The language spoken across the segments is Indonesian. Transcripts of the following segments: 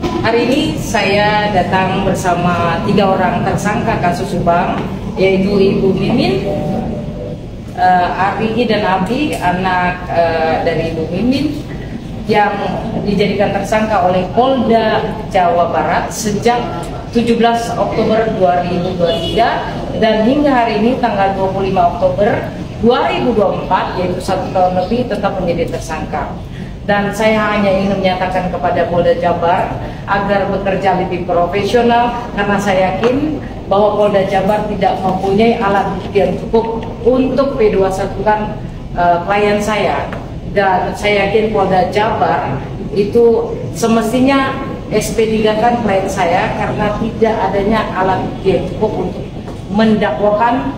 Hari ini saya datang bersama 3 orang tersangka kasus Subang, yaitu Ibu Mimin, Ari dan Abi, anak dari Ibu Mimin, yang dijadikan tersangka oleh Polda Jawa Barat sejak 17 Oktober 2023 dan hingga hari ini tanggal 25 Oktober 2024, yaitu 1 tahun lebih, tetap menjadi tersangka. Dan saya hanya ingin menyatakan kepada Polda Jabar agar bekerja lebih profesional, karena saya yakin bahwa Polda Jabar tidak mempunyai alat bukti yang cukup untuk P21-kan klien saya. Dan saya yakin Polda Jabar itu semestinya SP3-kan klien saya karena tidak adanya alat bukti yang cukup untuk mendakwakan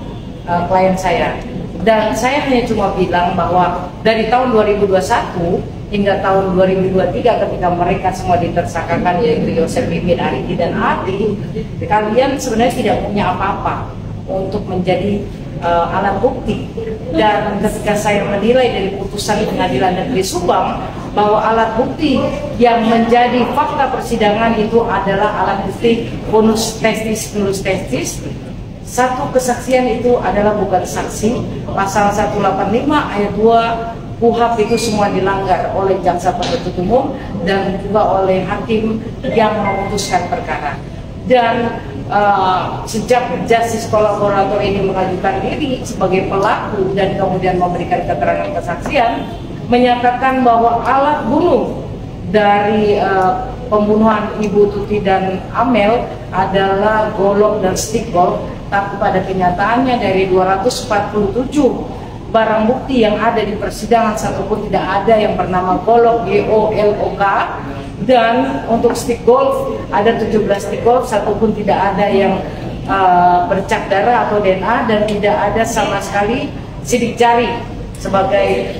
klien saya. Dan saya hanya cuma bilang bahwa dari tahun 2021 hingga tahun 2023 ketika mereka semua ditersangkakan, yaitu Yosef, Mimin, Ariki, dan Adi, kalian sebenarnya tidak punya apa-apa untuk menjadi alat bukti. Dan ketika saya menilai dari putusan Pengadilan Negeri Subang bahwa alat bukti yang menjadi fakta persidangan itu adalah alat bukti bonus testis, satu kesaksian itu adalah bukan saksi, pasal 185 ayat 2 KUHP itu semua dilanggar oleh jaksa penuntut umum dan juga oleh hakim yang memutuskan perkara. Dan sejak justice kolaborator ini mengajukan diri sebagai pelaku dan kemudian memberikan keterangan kesaksian, menyatakan bahwa alat bunuh dari pembunuhan Ibu Tuti dan Amel adalah golok dan stick golf, tapi pada kenyataannya dari 247 barang bukti yang ada di persidangan satupun tidak ada yang bernama golok, GOLOK, dan untuk stick golf ada 17 stick golf, satupun tidak ada yang bercak darah atau DNA, dan tidak ada sama sekali sidik jari sebagai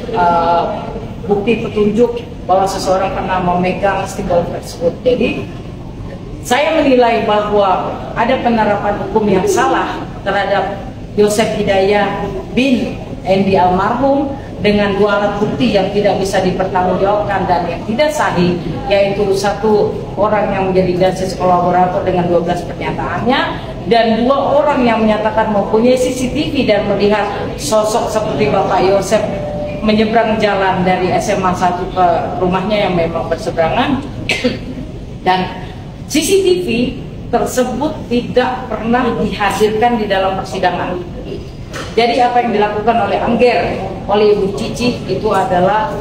bukti petunjuk bahwa seseorang pernah memegang stick golf tersebut. Jadi saya menilai bahwa ada penerapan hukum yang salah terhadap Yosef Hidayah bin Endi almarhum dengan 2 alat bukti yang tidak bisa dipertanggungjawabkan dan yang tidak sahih, yaitu 1 orang yang menjadi justice kolaborator dengan 12 pernyataannya, dan 2 orang yang menyatakan mempunyai CCTV dan melihat sosok seperti Bapak Yosef menyeberang jalan dari SMA 1 ke rumahnya yang memang berseberangan. Dan CCTV tersebut tidak pernah dihadirkan di dalam persidangan. Jadi apa yang dilakukan oleh Angger, oleh Ibu Cici itu adalah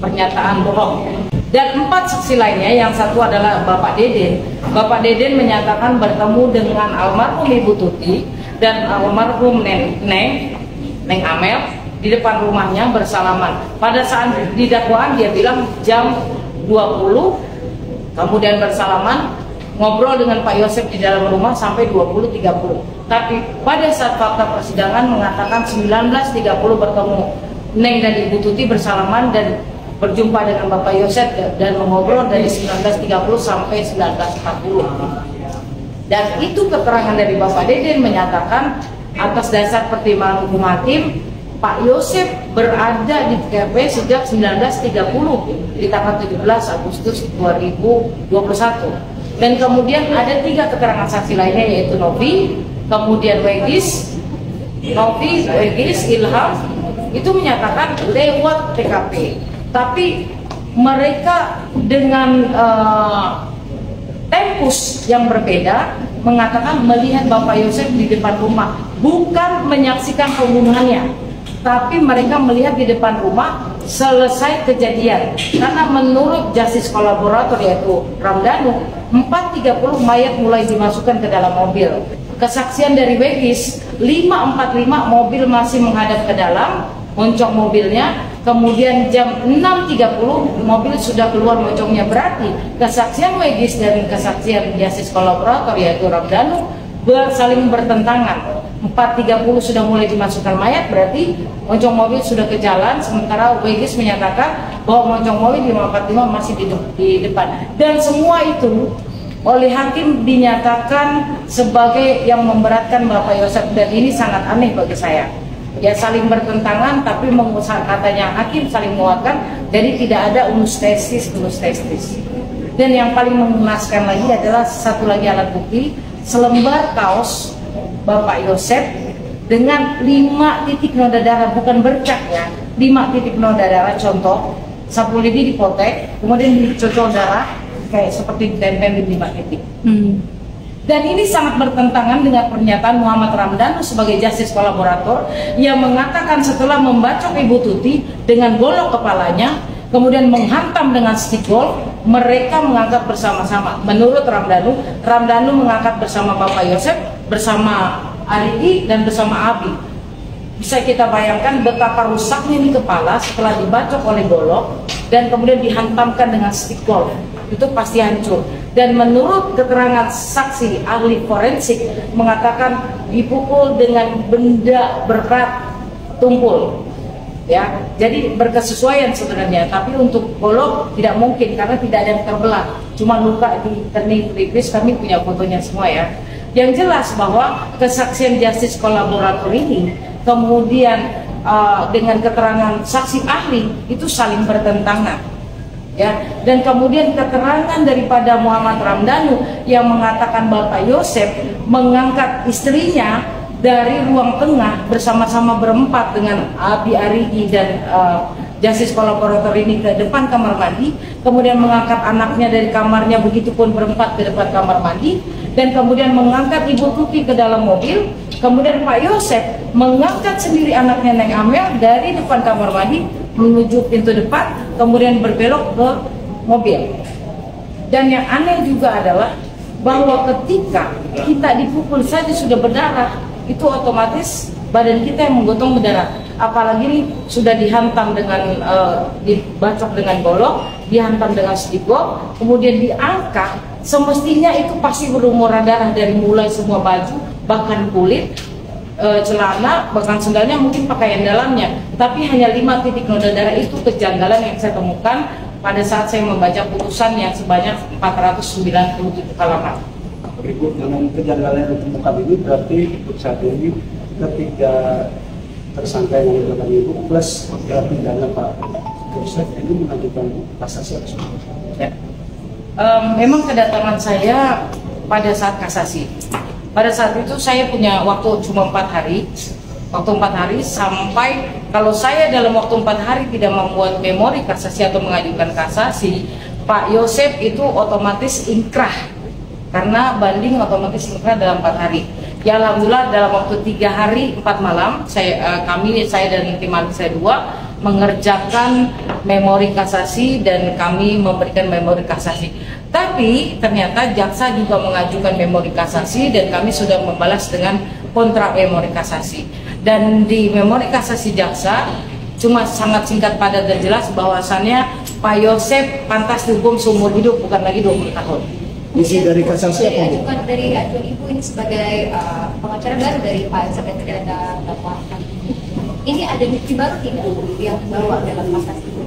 pernyataan bohong. Dan 4 saksi lainnya, yang satu adalah Bapak Deden. Bapak Deden menyatakan bertemu dengan almarhum Ibu Tuti dan almarhum Neng Amel di depan rumahnya bersalaman. Pada saat di dakwaan dia bilang jam 20, kemudian bersalaman, ngobrol dengan Pak Yosef di dalam rumah sampai 20.30. Tapi pada saat fakta persidangan mengatakan 19.30 bertemu Neng dan Ibu Tuti bersalaman dan berjumpa dengan Bapak Yosef dan mengobrol dari 19.30 sampai 19.40. Dan itu keterangan dari Bapak Deden menyatakan atas dasar pertimbangan hukum hakim, Pak Yosef berada di TKP sejak 19.30 di tanggal 17 Agustus 2021. Dan kemudian ada 3 keterangan saksi lainnya, yaitu Novi, kemudian Wegis, Ilham, itu menyatakan lewat TKP. Tapi mereka dengan tempus yang berbeda mengatakan melihat Bapak Yosef di depan rumah, bukan menyaksikan pembunuhannya, tapi mereka melihat di depan rumah selesai kejadian. Karena menurut justice kolaborator yaitu Ramdhanu, 4.30 mayat mulai dimasukkan ke dalam mobil. Kesaksian dari Wegis, 5.45 mobil masih menghadap ke dalam, moncong mobilnya. Kemudian jam 6.30 mobil sudah keluar moncongnya. Berarti kesaksian Wegis dan kesaksian justice kolaborator yaitu Ramdhanu saling bertentangan. 4.30 sudah mulai dimasukkan mayat, berarti moncong mobil sudah ke jalan, sementara Wegis menyatakan bahwa moncong mobil 5.45 masih di depan. Dan semua itu oleh hakim dinyatakan sebagai yang memberatkan Bapak Yosef, dan ini sangat aneh bagi saya. Ya, saling bertentangan tapi katanya hakim saling menguatkan, jadi tidak ada unus testis. Dan yang paling memuaskan lagi adalah satu lagi alat bukti, selembar kaos Bapak Yosef dengan 5 titik noda darah, bukan bercak ya, 5 titik noda darah. Contoh, sapu lidi dipotek, kemudian dicocol darah kayak seperti ditempel di 5 titik. Dan ini sangat bertentangan dengan pernyataan Muhammad Ramdhanu sebagai justice kolaborator yang mengatakan setelah membacok Ibu Tuti dengan golok kepalanya, kemudian menghantam dengan stick golf, mereka mengangkat bersama-sama. Menurut Ramdhanu, Ramdhanu mengangkat bersama Bapak Yosef, bersama Arigi, dan bersama Abi. Bisa kita bayangkan betapa rusaknya ini kepala setelah dibacok oleh golok dan kemudian dihantamkan dengan stick golf. Itu pasti hancur. Dan menurut keterangan saksi ahli forensik mengatakan dipukul dengan benda berat tumpul. Ya, jadi berkesesuaian sebenarnya, tapi untuk golok tidak mungkin karena tidak ada yang terbelah, cuma luka di kening pelipis. Kami punya fotonya semua ya. Yang jelas bahwa kesaksian justice kolaborator ini kemudian dengan keterangan saksi ahli itu saling bertentangan. Ya, dan kemudian keterangan daripada Muhammad Ramdhanu yang mengatakan Bapak Yosef mengangkat istrinya dari ruang tengah bersama-sama berempat dengan Abi, Arigi, dan justice kolaborator ini ke depan kamar mandi, kemudian mengangkat anaknya dari kamarnya, begitupun berempat ke depan kamar mandi, dan kemudian mengangkat Ibu Tuti ke dalam mobil. Kemudian Pak Yosef mengangkat sendiri anaknya Neng Amel dari depan kamar mandi menuju pintu depan, kemudian berbelok ke mobil. Dan yang aneh juga adalah bahwa ketika kita dipukul saja sudah berdarah, itu otomatis badan kita yang menggotong berdarah. Apalagi ini sudah dihantam dengan dibacok dengan golok, dihantam dengan stigo, kemudian diangkat, semestinya itu pasti berlumuran darah dari mulai semua baju, bahkan kulit, celana, bahkan sendalnya, mungkin pakaian dalamnya. Tapi hanya 5 titik noda darah, itu kejanggalan yang saya temukan pada saat saya membaca putusan yang sebanyak 497 halaman. Berikut dengan kejanggalan yang ditemukan ini berarti untuk saat ini ketiga tersangka yang dilakukan Ibu plus pidana Pak Yosef ini mengajukan kasasi atau ya. Memang kedatangan saya pada saat kasasi. Pada saat itu saya punya waktu cuma 4 hari. Waktu 4 hari sampai kalau saya dalam waktu 4 hari tidak membuat memori kasasi atau mengajukan kasasi, Pak Yosef itu otomatis ingkrah. Karena banding otomatis ingkrah dalam 4 hari. Ya alhamdulillah dalam waktu 3 hari 4 malam saya dan tim ahli saya 2 mengerjakan memori kasasi dan kami memberikan memori kasasi. Tapi ternyata jaksa juga mengajukan memori kasasi dan kami sudah membalas dengan kontra memori kasasi. Dan di memori kasasi jaksa cuma sangat singkat, padat, dan jelas bahwasannya Pak Yosef pantas dihukum seumur hidup, bukan lagi 20 tahun. Isi dari kasasi apa? Bukan dari ajuan Ibu ini sebagai pengacara baru dari Pak Yosef yang tadi Anda dakwahkan. Ini ada bukti baru tidak yang dibawa dalam kasasi itu?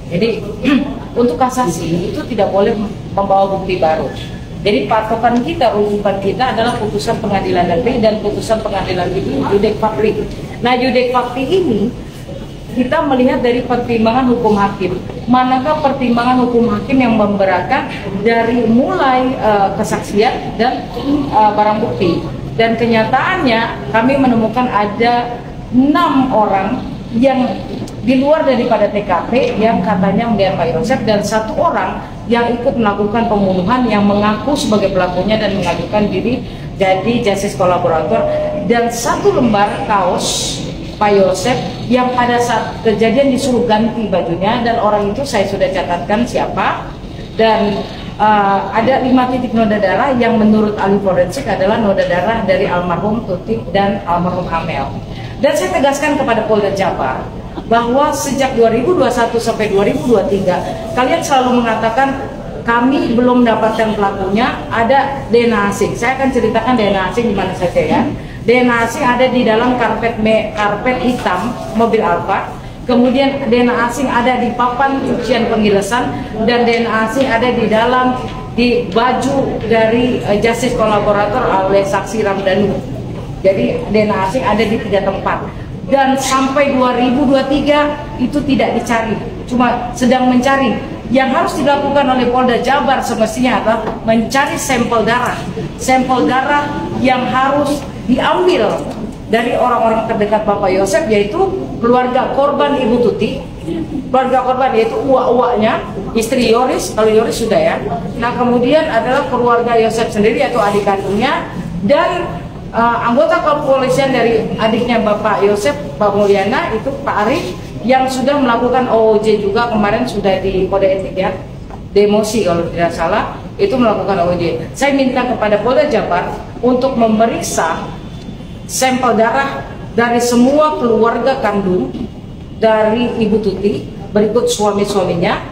Jadi untuk kasasi itu tidak boleh membawa bukti baru. Jadi patokan kita, rujukan kita adalah putusan pengadilan negeri dan putusan pengadilan tinggi judek fakti. Nah judek fakti ini kita melihat dari pertimbangan hukum hakim. Manakah pertimbangan hukum hakim yang memberatkan dari mulai kesaksian dan barang bukti. Dan kenyataannya kami menemukan ada 6 orang yang di luar daripada TKP yang katanya melihat Pak Yosef, dan 1 orang yang ikut melakukan pembunuhan yang mengaku sebagai pelakunya dan mengajukan diri jadi justice kolaborator, dan 1 lembar kaos Pak Yosef yang pada saat kejadian disuruh ganti bajunya, dan orang itu saya sudah catatkan siapa. Dan ada 5 titik noda darah yang menurut ahli forensik adalah noda darah dari almarhum Tuti dan almarhum Amel. Dan saya tegaskan kepada Polda Jabar bahwa sejak 2021 sampai 2023 kalian selalu mengatakan kami belum mendapatkan pelakunya, ada DNA asing. Saya akan ceritakan DNA asing di mana saja ya. DNA asing ada di dalam karpet hitam mobil Alfa. Kemudian DNA asing ada di papan cucian penggilesan, dan DNA asing ada di baju dari justice kolaborator oleh saksi Ramdhanu. Jadi DNA asing ada di 3 tempat. Dan sampai 2023 itu tidak dicari, cuma sedang mencari. yang harus dilakukan oleh Polda Jabar semestinya adalah mencari sampel darah yang harus diambil dari orang-orang terdekat Bapak Yosef, yaitu keluarga korban Ibu Tuti, keluarga korban yaitu uak-uaknya, istri Yoris, kalau Yoris sudah ya. Nah kemudian adalah keluarga Yosef sendiri yaitu adik kandungnya, dan anggota kepolisian dari adiknya Bapak Yosef, Pak Mulyana, itu Pak Arif, yang sudah melakukan OOJ juga kemarin, sudah di kode etik ya, demosi kalau tidak salah, itu melakukan OOJ. Saya minta kepada Polda Jabar untuk memeriksa sampel darah dari semua keluarga kandung dari Ibu Tuti, berikut suami-suaminya,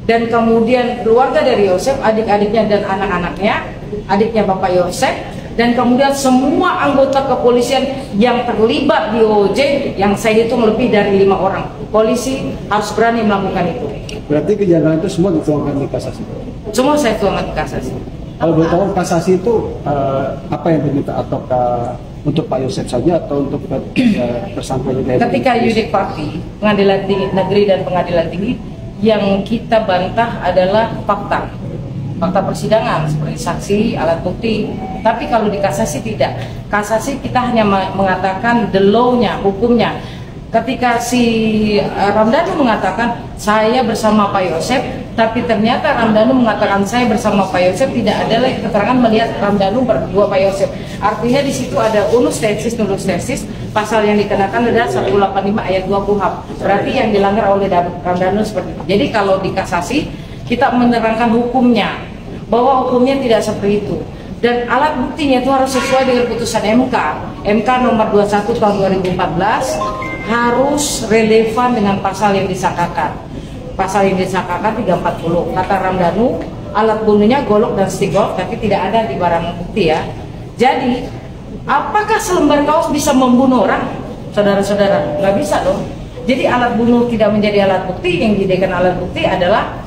dan kemudian keluarga dari Yosef, adik-adiknya dan anak-anaknya, adiknya Bapak Yosef, dan kemudian semua anggota kepolisian yang terlibat di OOJ, yang saya hitung lebih dari 5 orang. Polisi harus berani melakukan itu. Berarti kejanggalan itu semua dituangkan di kasasi? Semua saya tuangkan di kasasi. Kalau boleh tahu kasasi itu apa yang diminta, ataukah untuk Pak Yosef saja atau untuk tersangka juga? Ketika Yudik Parti, Pengadilan Tinggi Negeri dan Pengadilan Tinggi, yang kita bantah adalah fakta persidangan seperti saksi, alat bukti. Tapi kalau di kasasi tidak. Kasasi kita hanya mengatakan the law-nya, hukumnya. Ketika si Ramdhanu mengatakan saya bersama Pak Yosef, tapi ternyata Ramdhanu mengatakan saya bersama Pak Yosef, tidak ada lagi keterangan melihat Ramdhanu berdua Pak Yosef. Artinya di situ ada unus tesis, pasal yang dikenakan adalah 185 ayat 2 KUHP. Berarti yang dilanggar oleh Ramdhanu seperti itu. Jadi kalau di kasasi kita menerangkan hukumnya, bahwa hukumnya tidak seperti itu. Dan alat buktinya itu harus sesuai dengan putusan MK nomor 21 tahun 2014, harus relevan dengan pasal yang disangkakan. Pasal yang disangkakan 340. Kata Ramdhanu, alat bunuhnya golok dan stick golf, tapi tidak ada di barang bukti ya. Jadi, apakah selembar kaos bisa membunuh orang? Saudara-saudara, nggak bisa dong. Jadi alat bunuh tidak menjadi alat bukti, yang dijadikan alat bukti adalah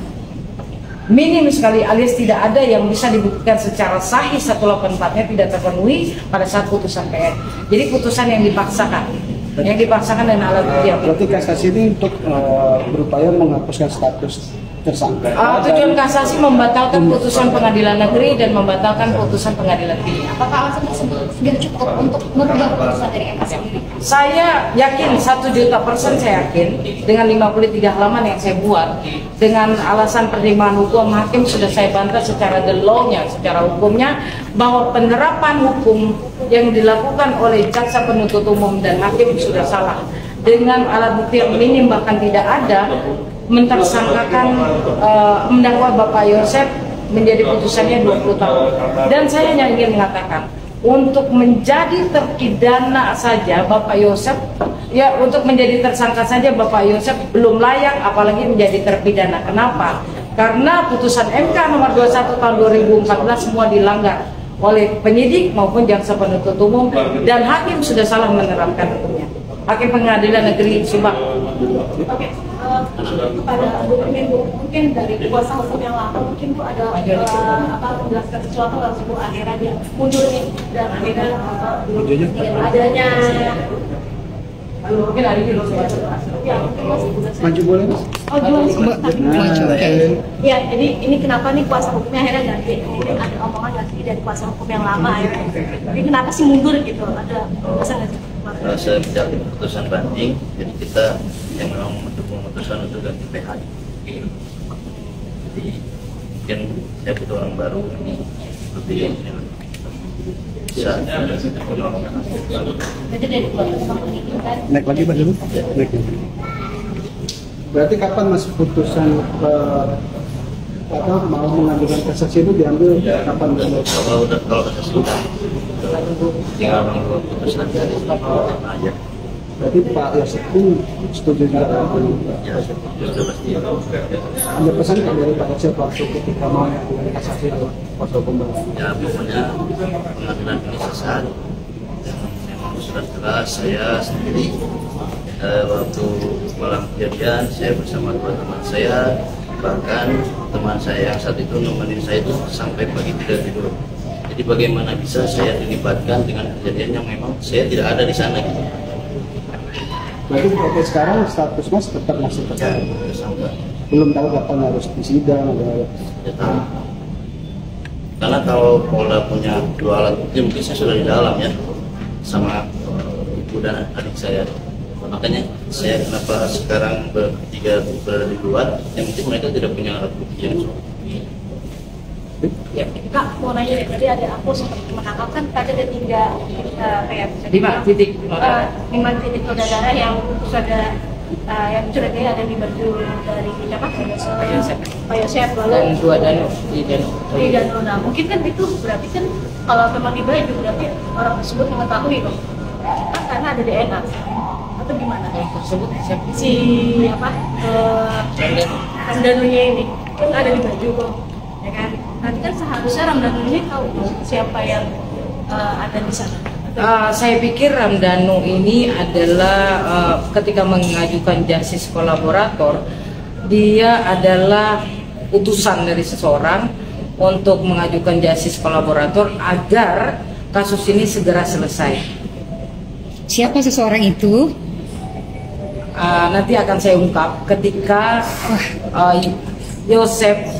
minim sekali, alias tidak ada yang bisa dibuktikan secara sahih 184-nya tidak terpenuhi pada saat putusan PN. Jadi putusan yang dipaksakan dengan alat bukti. Berarti kasasi ini untuk berupaya menghapuskan status tersangka. Tujuan kasasi membatalkan putusan pengadilan negeri dan membatalkan putusan pengadilan tinggi. Apakah alasan tersebut sudah cukup untuk merubah putusan dari MK sendiri? Saya yakin 1.000.000% saya yakin dengan 53 halaman yang saya buat, dengan alasan pertimbangan hukum hakim sudah saya bantah secara the law-nya, secara hukumnya, bahwa penerapan hukum yang dilakukan oleh jaksa penuntut umum dan hakim sudah salah. Dengan alat bukti yang minim bahkan tidak ada, mentersangkakan mendakwa Bapak Yosef menjadi putusannya 20 tahun. Dan saya hanya ingin mengatakan, untuk menjadi terpidana saja Bapak Yosef, ya untuk menjadi tersangka saja Bapak Yosef belum layak, apalagi menjadi terpidana. Kenapa? Karena putusan MK nomor 21 tahun 2014 semua dilanggar oleh penyidik maupun jaksa penuntut umum, dan hakim sudah salah menerapkan hukumnya. Hakim Pengadilan Negeri Subang. Oke, kepada Bu Mimin, mungkin dari kuasa hukum yang lama mungkin Bu ada menjelaskan sesuatu langsung Bu akhirnya dia mundur nih, dan akhirnya adanya Mungkin hari ini ya mungkin masih Maju boleh Mas? oh jual ya, jadi ini kenapa nih kuasa hukumnya akhirnya ganti? Mungkin ada omongan nggak sih dari kuasa hukum yang lama akhirnya? Jadi kenapa sih mundur gitu? Ada alasan nggak sih? Sejak putusan banding, jadi kita yang memang mendukung putusan untuk ganti PH. Jadi mungkin saya butuh orang baru ini lebih bisa. Jadi dari keluarga memang menginginkan. Naik lagi Pak dulu? Naik. Berarti kapan Mas putusan mau mengajukan kasasi itu diambil kapan? Kalau kasasi sudah tinggal menunggu putusan dari aja. Berarti Pak Yosef pun setuju juga dengan Ya, sudah pasti. ada pesan nggak dari Pak Yosef waktu ketika mau mengajukan kasasi itu kuasa hukum? Ya pokoknya pengadilan ini sesat. Memang sudah jelas saya sendiri waktu malam kejadian saya bersama dua teman saya, bahkan teman saya yang saat itu nemenin saya itu sampai pagi tidak tidur. Jadi bagaimana bisa saya dilibatkan dengan kejadian yang memang saya tidak ada di sana gitu. Berarti sampai sekarang status Mas tetap masih tersangka? Ya, tersangka. belum tahu kapan harus disidang ada. Ya, tahu. Karena kalau Polda punya 2 alat bukti mungkin saya sudah di dalam ya sama ibu dan adik saya. Makanya saya kenapa sekarang bertiga berada di luar, yang penting mereka tidak punya alat bukti yang cukup. Ya, Kak, mau nanya deh, tadi ada aku sempat menangkap kan tadi ada 3 kayak 5 titik 5 titik noda darah yang sudah yang sudah ada di baju dari siapa? Pak Yosef lalu dan 2 danau di danau. di danau. Nah, mungkin kan itu berarti kan kalau memang di baju berarti orang tersebut mengetahui dong, kan karena ada DNA atau gimana? Yang tersebut siapa? Si apa? Ramdanunya ini kan ada di baju kok, ya kan? Nanti kan seharusnya Ramdanunya tahu siapa yang ada di sana. Saya pikir Ramdanu ini adalah ketika mengajukan justice kolaborator, dia adalah utusan dari seseorang untuk mengajukan justice kolaborator agar kasus ini segera selesai. Siapa seseorang itu? Nanti akan saya ungkap ketika Yosef,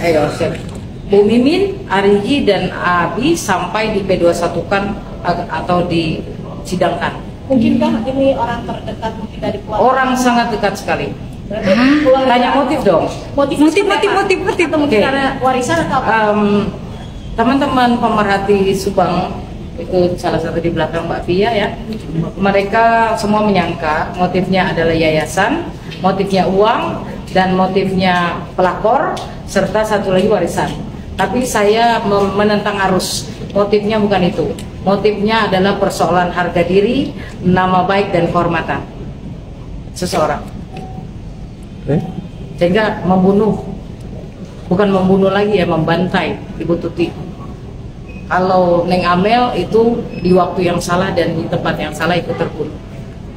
Bu Mimin, Arigi dan Abi sampai di P21 kan atau disidangkan. Mungkinkah ini orang terdekat mungkin dari keluarga? Orang sangat dekat sekali. Berarti keluarga- Tanya motif dong. Motif atau mungkin Oke. karena warisan atau apa? Teman-teman pemerhati Subang itu salah satu di belakang Mbak Via ya. Mereka semua menyangka motifnya adalah yayasan, motifnya uang, dan motifnya pelakor, serta satu lagi warisan. Tapi saya menentang arus. Motifnya bukan itu. Motifnya adalah persoalan harga diri, nama baik dan kehormatan seseorang. Sehingga membunuh, bukan membunuh lagi ya, membantai Ibu Tuti. Kalau Neng Amel itu di waktu yang salah dan di tempat yang salah ikut terbunuh.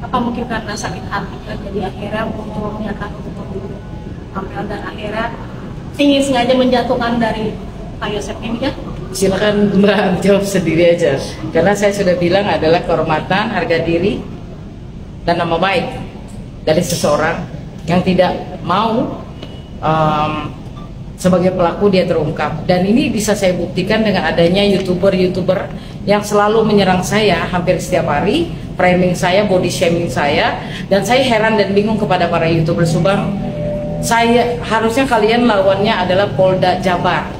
Apa mungkin karena sakit hati kan jadi akhirnya untuk menyatakan untuk membunuh Amel dan akhirnya ingin sengaja menjatuhkan dari Pak Yosef ini ya? Silakan Mbak jawab sendiri aja. Karena saya sudah bilang adalah kehormatan, harga diri, dan nama baik dari seseorang yang tidak mau sebagai pelaku dia terungkap. Dan ini bisa saya buktikan dengan adanya youtuber yang selalu menyerang saya hampir setiap hari, framing saya, body shaming saya, dan saya heran dan bingung kepada para youtuber Subang. Saya harusnya kalian lawannya adalah Polda Jabar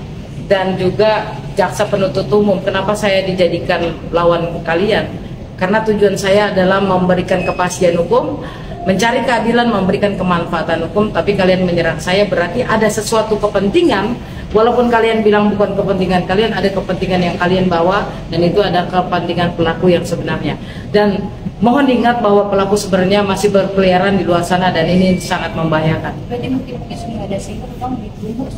dan juga jaksa penuntut umum. Kenapa saya dijadikan lawan kalian? Karena tujuan saya adalah memberikan kepastian hukum, mencari keadilan, memberikan kemanfaatan hukum. Tapi kalian menyerang saya berarti ada sesuatu kepentingan. Walaupun kalian bilang bukan kepentingan kalian, ada kepentingan yang kalian bawa, dan itu ada kepentingan pelaku yang sebenarnya. Dan mohon diingat bahwa pelaku sebenarnya masih berkeliaran di luar sana, dan ini sangat membahayakan. Berarti mungkin sudah ada sehingga memang dibunuh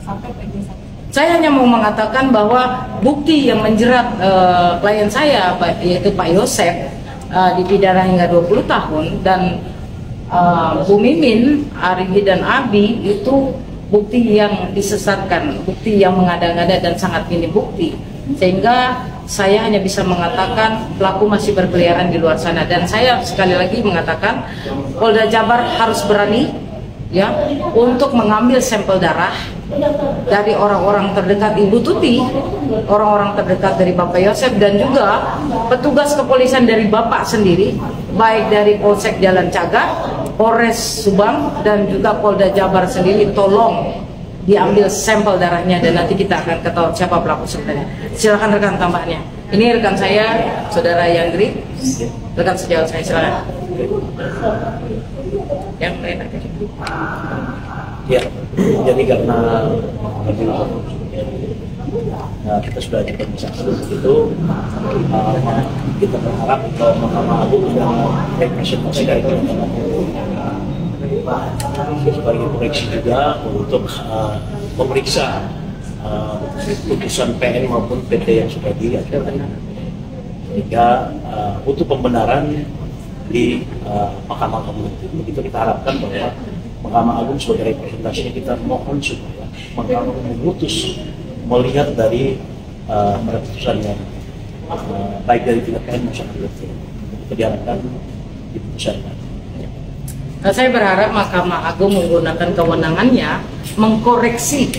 sampai PG1. Saya hanya mau mengatakan bahwa bukti yang menjerat klien saya, yaitu Pak Yosef, dipidana hingga 20 tahun, dan Bu Mimin, Arigi dan Abi itu bukti yang disesatkan, bukti yang mengada-ngada dan sangat minim bukti. Sehingga saya hanya bisa mengatakan pelaku masih berkeliaran di luar sana. Dan saya sekali lagi mengatakan Polda Jabar harus berani ya untuk mengambil sampel darah dari orang-orang terdekat Ibu Tuti, orang-orang terdekat dari Bapak Yosef, dan juga petugas kepolisian dari Bapak sendiri, baik dari Polsek Jalan Cagak, Polres Subang, dan juga Polda Jabar sendiri. Tolong diambil sampel darahnya dan nanti kita akan ketahui siapa pelaku sebenarnya. Silakan rekan tambahnya. Ini rekan saya, Saudara Yanggri, rekan sejawat saya, silakan. Yang lain aja. Ya, jadi karena kita sudah ada pemeriksaan itu, kita berharap bahwa Mahkamah Agung yang representasi dari sebagai koreksi juga untuk memeriksa putusan PN maupun PT yang sudah diajukan, sehingga untuk pembenaran di Mahkamah Agung. Begitu kita harapkan bahwa Mahkamah Agung sebagai representasinya, kita mohon supaya Mahkamah Agung memutus melihat dari putusan yang baik dari tingkat PN maupun PT. Itu diharapkan di putusan. Nah, saya berharap Mahkamah Agung menggunakan kewenangannya mengkoreksi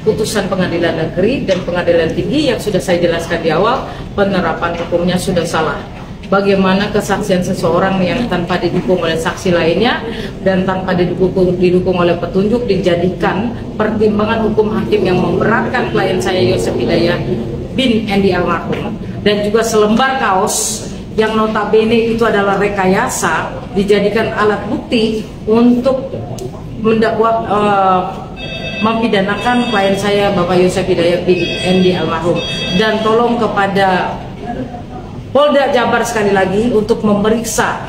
putusan Pengadilan Negeri dan Pengadilan Tinggi yang sudah saya jelaskan di awal, penerapan hukumnya sudah salah. Bagaimana kesaksian seseorang yang tanpa didukung oleh saksi lainnya dan tanpa didukung oleh petunjuk dijadikan pertimbangan hukum hakim yang memberatkan klien saya Yosef Hidayat bin Endi almarhum, dan juga selembar kaos yang notabene itu adalah rekayasa dijadikan alat bukti untuk mendakwa mempidanakan klien saya Bapak Yosef Hidayat bin Endi almarhum. Dan tolong kepada Polda Jabar sekali lagi untuk memeriksa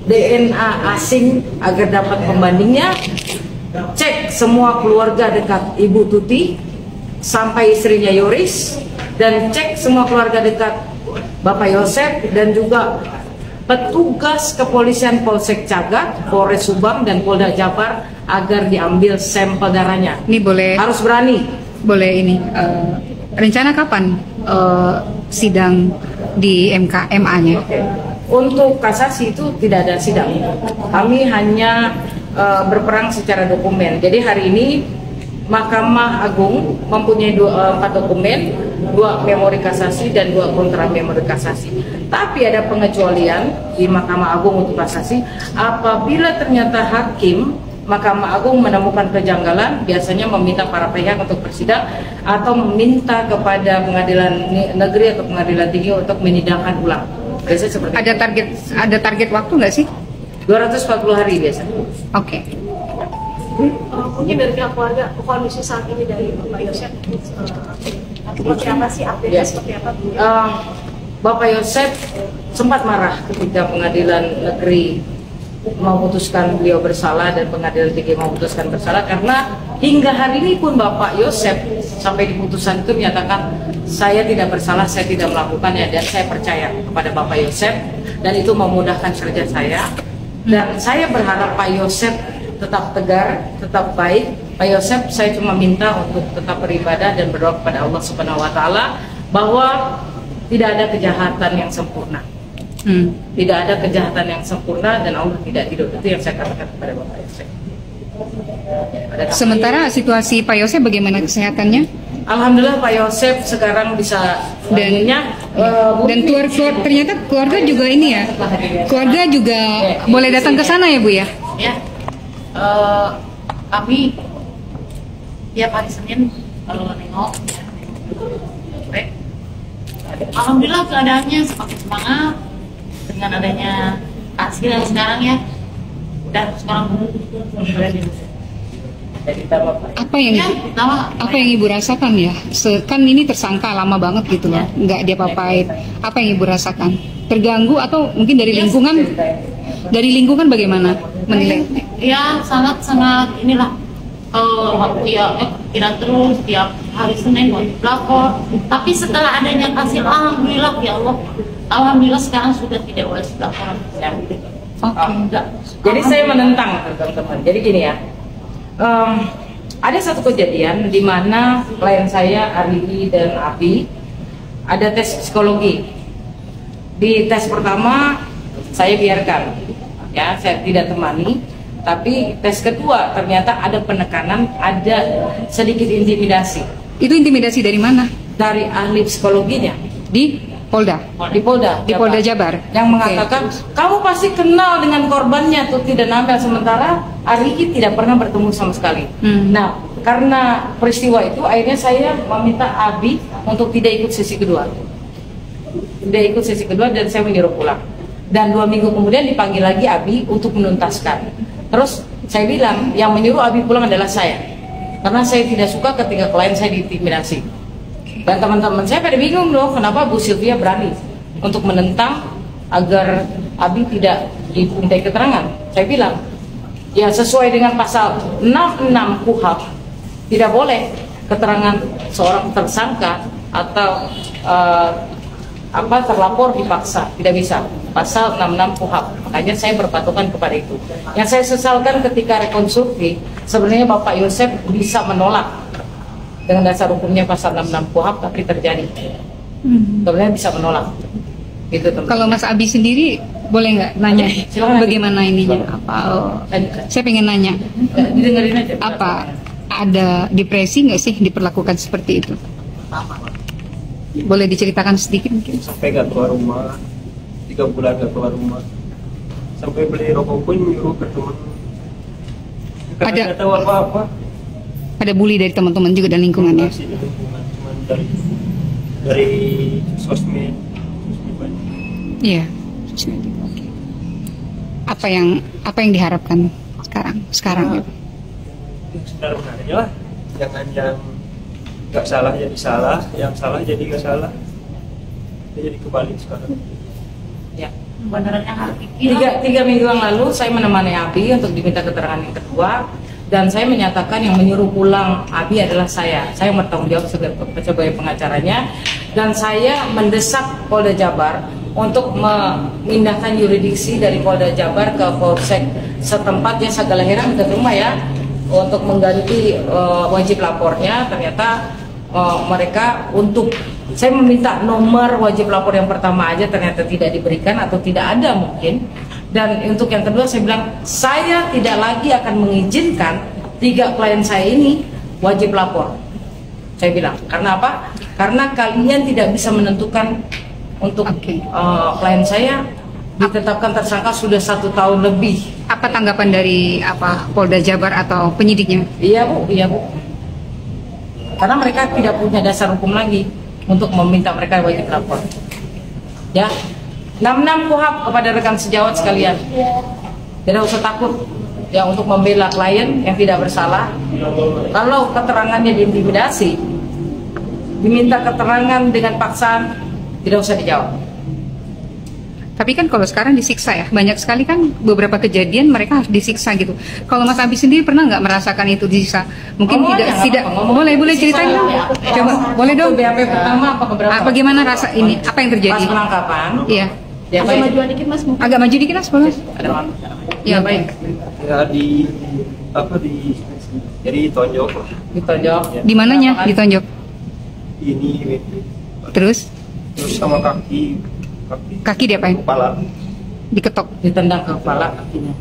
DNA asing agar dapat pembandingnya, cek semua keluarga dekat Ibu Tuti sampai istrinya Yoris, dan cek semua keluarga dekat Bapak Yosef dan juga petugas kepolisian Polsek Cagak, Polres Subang dan Polda Jabar agar diambil sampel darahnya. Ini boleh, Harus berani. boleh ini rencana kapan sidang di MA-nya? Untuk kasasi itu tidak ada sidang. Kami hanya berperang secara dokumen. Jadi hari ini Mahkamah Agung mempunyai 4 dokumen, 2 memori kasasi dan 2 kontra memori kasasi. Tapi ada pengecualian di Mahkamah Agung untuk kasasi. Apabila ternyata hakim Mahkamah Agung menemukan kejanggalan, biasanya meminta para pihak untuk bersidang atau meminta kepada Pengadilan Negeri atau Pengadilan Tinggi untuk menyidangkan ulang. Biasanya seperti Ada target waktu nggak sih? 240 hari biasa. Oke. Mungkin dari pihak keluarga, kondisi saat ini dari Bapak Yosef seperti apa sih, update-nya seperti apa? Bapak Yosef sempat marah ketika Pengadilan Negeri memutuskan beliau bersalah dan Pengadilan Tinggi memutuskan bersalah, karena hingga hari ini pun Bapak Yosef sampai di putusan itu menyatakan saya tidak bersalah, saya tidak melakukannya, dan saya percaya kepada Bapak Yosef dan itu memudahkan kerja saya. Dan saya berharap Pak Yosef tetap tegar, tetap baik. Pak Yosef, saya cuma minta untuk tetap beribadah dan berdoa kepada Allah Subhanahu wa Ta'ala bahwa tidak ada kejahatan yang sempurna. Tidak ada kejahatan yang sempurna dan Allah tidak tidur. Itu yang saya katakan kepada Bapak Yosef. Sementara situasi Pak Yosef bagaimana kesehatannya? Alhamdulillah Pak Yosef sekarang bisa dan ternyata keluarga juga ini ya, keluarga juga boleh datang ke sana ya Bu ya? Ya, kami tiap hari Senin kalau nengok, alhamdulillah keadaannya semakin semangat dengan adanya hasil yang sekarang ya, dan sekarang apa yang Ibu rasakan ya? Kan ini tersangka lama banget gitu loh, nggak diapa-apain. Apa yang Ibu rasakan? Terganggu atau mungkin dari lingkungan? Dari lingkungan bagaimana menilai? Ya sangat inilah. Tidak terus tiap hari Senin waktu pelapor. Tapi setelah adanya hasil, alhamdulillah ya Allah, alhamdulillah sekarang sudah tidak wajib laporan. Jadi saya menentang teman-teman. Jadi gini ya. Ada satu kejadian di mana klien saya Aridi dan Abi ada tes psikologi. Di tes pertama saya biarkan, ya saya tidak temani. Tapi tes kedua ternyata ada penekanan, ada sedikit intimidasi. Itu intimidasi dari mana? Dari ahli psikologinya di Polda. Di Polda Jabar. Yang mengatakan kamu pasti kenal dengan korbannya Tuti dan Amel, sementara Ariki tidak pernah bertemu sama sekali. Nah, karena peristiwa itu akhirnya saya meminta Abi untuk tidak ikut sesi kedua. Tidak ikut sesi kedua dan saya menyuruh pulang. Dan 2 minggu kemudian dipanggil lagi Abi untuk menuntaskan. Terus saya bilang yang menyuruh Abi pulang adalah saya, karena saya tidak suka ketika klien saya diintimidasi. Dan teman-teman saya pada bingung dong, kenapa Bu Sylvia berani untuk menentang agar Abi tidak dimintai keterangan. Saya bilang, ya sesuai dengan pasal 66 KUHP, tidak boleh keterangan seorang tersangka atau terlapor dipaksa, tidak bisa. Pasal 66 KUHP. Makanya saya berpatokan kepada itu. Yang saya sesalkan ketika rekonstruksi, sebenarnya Bapak Yosef bisa menolak dengan dasar hukumnya pasal 66 KUHP, tapi terjadi. Sebenarnya bisa menolak. Gitu, teman. Kalau Mas Abi sendiri Boleh nggak nanya? Silakan. Bagaimana ininya? Apa? Saya pengen nanya. Didengerin aja. Apa ada depresi nggak sih diperlakukan seperti itu? Boleh diceritakan sedikit mungkin? Sampai gak keluar rumah, 3 bulan gak keluar rumah, sampai beli rokok pun nyuruh ke teman. Karena Ada- nggak tahu apa-apa. Ada bully dari teman-teman juga dan lingkungannya. Masih di lingkungan, cuman dari sosmed banyak. Iya. Oke. Apa yang diharapkan sekarang? Ya, sebenarnya lah, jangan yang nggak salah jadi salah, yang salah jadi nggak salah. Jadi kebalik sekarang. Ya. Kebenarannya hakiki. Tiga minggu yang lalu saya menemani Abi untuk diminta keterangan yang kedua, dan saya menyatakan yang menyuruh pulang Abi adalah saya. Saya bertanggung jawab sebagai pengacaranya, dan saya mendesak Polda Jabar untuk memindahkan yurisdiksi dari Polda Jabar ke Polsek setempat, ya Sagala Herang dekat rumah ya, untuk mengganti wajib lapornya. Ternyata mereka untuk saya meminta nomor wajib lapor yang pertama aja ternyata tidak diberikan atau tidak ada mungkin. Dan untuk yang kedua saya bilang saya tidak lagi akan mengizinkan 3 klien saya ini wajib lapor. Saya bilang karena apa? Karena kalian tidak bisa menentukan untuk klien saya ditetapkan tersangka sudah 1 tahun lebih. Apa tanggapan dari Polda Jabar atau penyidiknya? Iya bu. Karena mereka tidak punya dasar hukum lagi untuk meminta mereka wajib lapor. Ya, 66 KUHP kepada rekan sejawat sekalian. Tidak usah takut ya untuk membela klien yang tidak bersalah. Kalau keterangannya diintimidasi, diminta keterangan dengan paksaan, tidak usah dijawab. Tapi kan kalau sekarang disiksa ya, banyak sekali kan beberapa kejadian mereka harus disiksa gitu. Kalau Mas Abi sendiri pernah nggak merasakan itu disiksa? Mungkin tidak. Boleh ceritain dong. Coba, boleh dong. BAP pertama apa keberapa? Bagaimana rasa ini? Apa yang terjadi? Pas penangkapan. Iya. Ya, Agak baik. majuan dikit mas mungkin. Agak maju dikit Mas, boleh? Ada malu. Ya baik. Ya jadi tonjok Ditonjok. Di mananya ditonjok? ini Terus sama kaki kaki diapain? kepala Diketok. Ditendang ke kepala kakinya.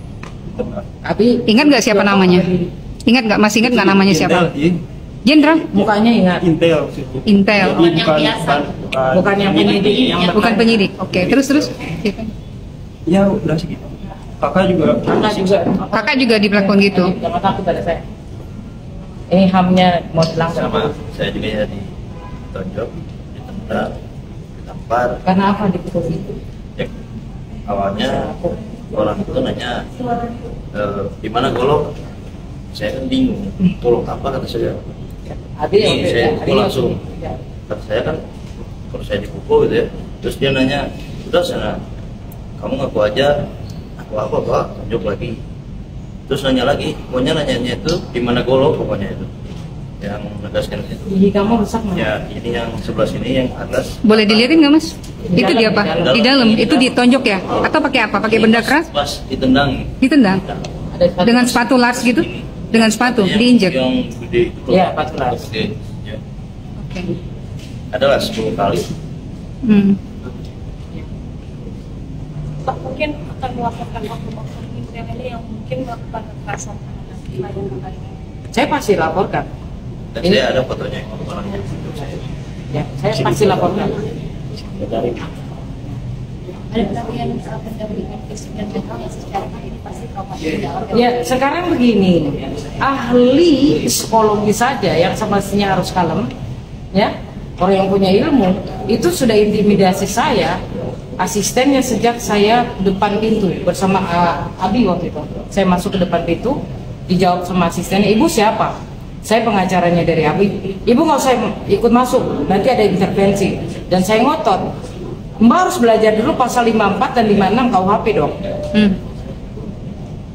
tengah. Abi Ingat nggak siapa namanya? Masih ingat nggak namanya siapa? Jenderal? mukanya ingat. Intel maksudnya. Intel. Jadi Yang biasa. Bukan yang penyidik, yang Bukan penyidik. Oke, terus. Ya udah segitu. Kakak juga. Kakak juga diperlakukan gitu. Jangan takut pada saya. Ini hamnya mau dilanggar. Sama saya juga ya ditonjok, ditendang, ditampar. Karena apa dipukul itu? Ya, awalnya orang itu nanya di mana golok, saya kan bingung, tolong apa kata saya. Abi Ini saya pukul langsung. Kata saya kan kalau saya dipukul gitu ya, terus dia nanya, udah sana kamu ngaku aja, aku apa pak, tunjuk lagi. Terus nanya lagi, pokoknya nanyanya itu di mana golok pokoknya itu, yang menegaskan itu. Gigi kamu rusak nggak? Ya ini yang sebelah sini yang atas. Boleh dilihatin nggak Mas? Itu di apa? Di dalam. Itu ditonjok ya? Atau pakai apa? Pakai benda keras? Pas ditendang. Ditendang? Ada sepatu. Dengan sepatu large gitu? Dengan sepatu? Yang- Diinjek? Yang gede itu. Iya, 14. Oke. Ya. Oke. Adalah 10 kali. Hmm. Pak mungkin akan melaporkan oknum-oknum kriminal ini yang mungkin melakukan kekerasan terhadap klien kakak ini. Saya pasti laporkan. Dan Ini- saya ada fotonya orangnya. Ya, saya pasti laporkan. Ada pelatihan pendampingan fisik dan mental yang secara ini pasti traumatik dalam. Ya, sekarang begini, ahli psikologi saja yang semestinya harus kalem, ya, orang yang punya ilmu, itu sudah intimidasi saya, asistennya sejak saya depan pintu bersama Abi waktu itu. Saya masuk ke depan pintu, dijawab sama asistennya, ibu siapa? Saya pengacaranya dari Abi. Ibu nggak usah ikut masuk, nanti ada intervensi. Dan saya ngotot, Mbak harus belajar dulu pasal 54 dan 56 KUHP dong.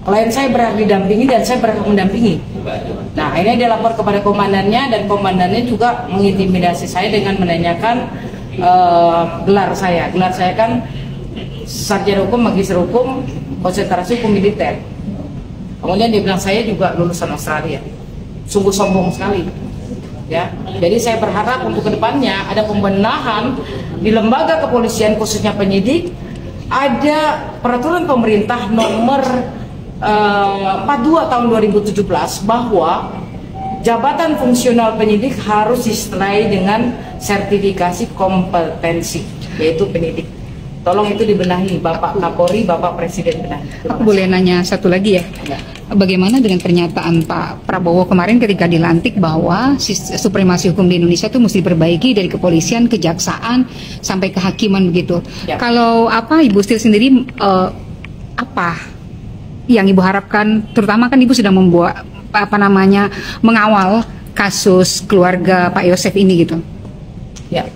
Klien saya berhak didampingi dan saya berhak mendampingi. Nah, akhirnya dia lapor kepada komandannya dan komandannya juga mengintimidasi saya dengan menanyakan gelar saya. Gelar saya kan sarjana hukum, magister hukum, konsentrasi hukum militer. Kemudian dia bilang saya juga lulusan Australia. Sungguh sombong sekali. Ya, jadi saya berharap untuk kedepannya ada pembenahan di lembaga kepolisian khususnya penyidik ada peraturan pemerintah nomor 42 tahun 2017 bahwa jabatan fungsional penyidik harus disertai dengan sertifikasi kompetensi, yaitu penyidik. Tolong itu dibenahi, Bapak Kapolri, Bapak Presiden benahi. Aku boleh nanya satu lagi ya? Ya. Bagaimana dengan pernyataan Pak Prabowo kemarin ketika dilantik bahwa supremasi hukum di Indonesia itu mesti diperbaiki dari kepolisian, kejaksaan, sampai kehakiman begitu. Ya. Kalau Ibu Stil sendiri apa yang Ibu harapkan, terutama kan Ibu sudah membuat mengawal kasus keluarga Pak Yosef ini gitu. Ya.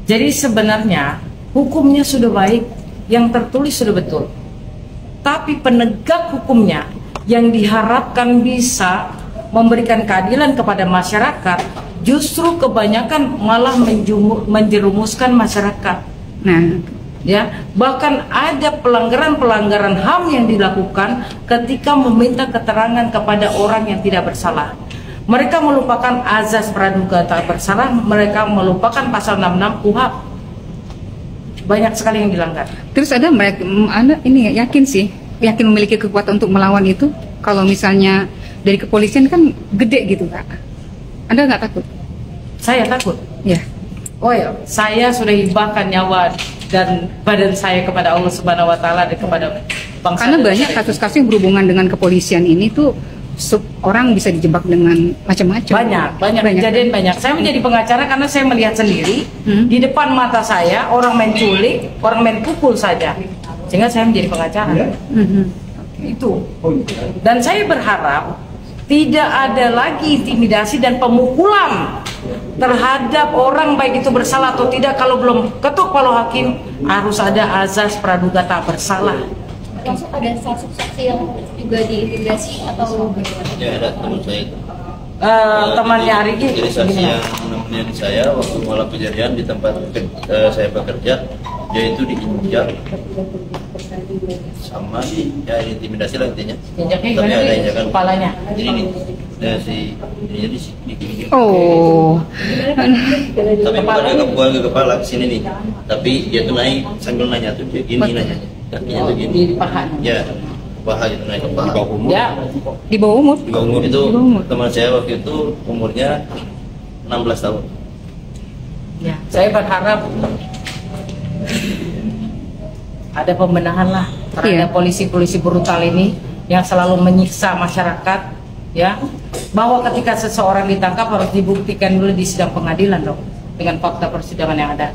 Jadi sebenarnya hukumnya sudah baik, yang tertulis sudah betul. Tapi penegak hukumnya yang diharapkan bisa memberikan keadilan kepada masyarakat, justru kebanyakan malah menjerumuskan masyarakat. Nah, ya, bahkan ada pelanggaran-pelanggaran HAM yang dilakukan ketika meminta keterangan kepada orang yang tidak bersalah. Mereka melupakan azas praduga tak bersalah, mereka melupakan pasal 66 KUHP. Banyak sekali yang dilanggar. terus ada mereka, ini yakin memiliki kekuatan untuk melawan itu. Kalau misalnya dari kepolisian kan gede gitu, Kak. Anda nggak takut? Saya takut. Ya. Oh ya, saya sudah hibahkan nyawa dan badan saya kepada Allah Subhanahu Wa Taala dan kepada bangsa. Karena banyak kasus-kasus yang berhubungan dengan kepolisian ini tuh orang bisa dijebak dengan macam-macam. Banyak kejadian banyak. Saya menjadi pengacara karena saya melihat sendiri di depan mata saya orang main culik, orang main pukul saja, sehingga saya menjadi pengacara. Itu. Dan saya berharap tidak ada lagi intimidasi dan pemukulan terhadap orang, baik itu bersalah atau tidak. Kalau belum ketuk palu hakim, harus ada azas praduga tak bersalah. Langsung ada saksi yang juga diintimidasi atau bagaimana? Ya, ada teman saya itu. Temannya Arigi. Jadi saksi yang menemani saya waktu malam kejadian di tempat saya bekerja, dia itu diinjak sama ya intimidasi lah intinya. Injaknya Tapi gimana ada nih? injakan Kepalanya. Jadi ininya di sini. Oh. Tapi bukan ke kepala ke sini nih. Tapi dia tuh naik sambil nanya tuh dia gini nanya. Kakinya tuh gini. Di paha. Ya, paha gitu naik ke paha. Ya. Di bawah umur? Di bawah umur itu teman saya waktu itu umurnya 16 tahun. Ya, saya berharap ada pembenahan lah terhadap polisi-polisi brutal ini yang selalu menyiksa masyarakat, ya. Bahwa ketika seseorang ditangkap harus dibuktikan dulu di sidang pengadilan dong, dengan fakta persidangan yang ada.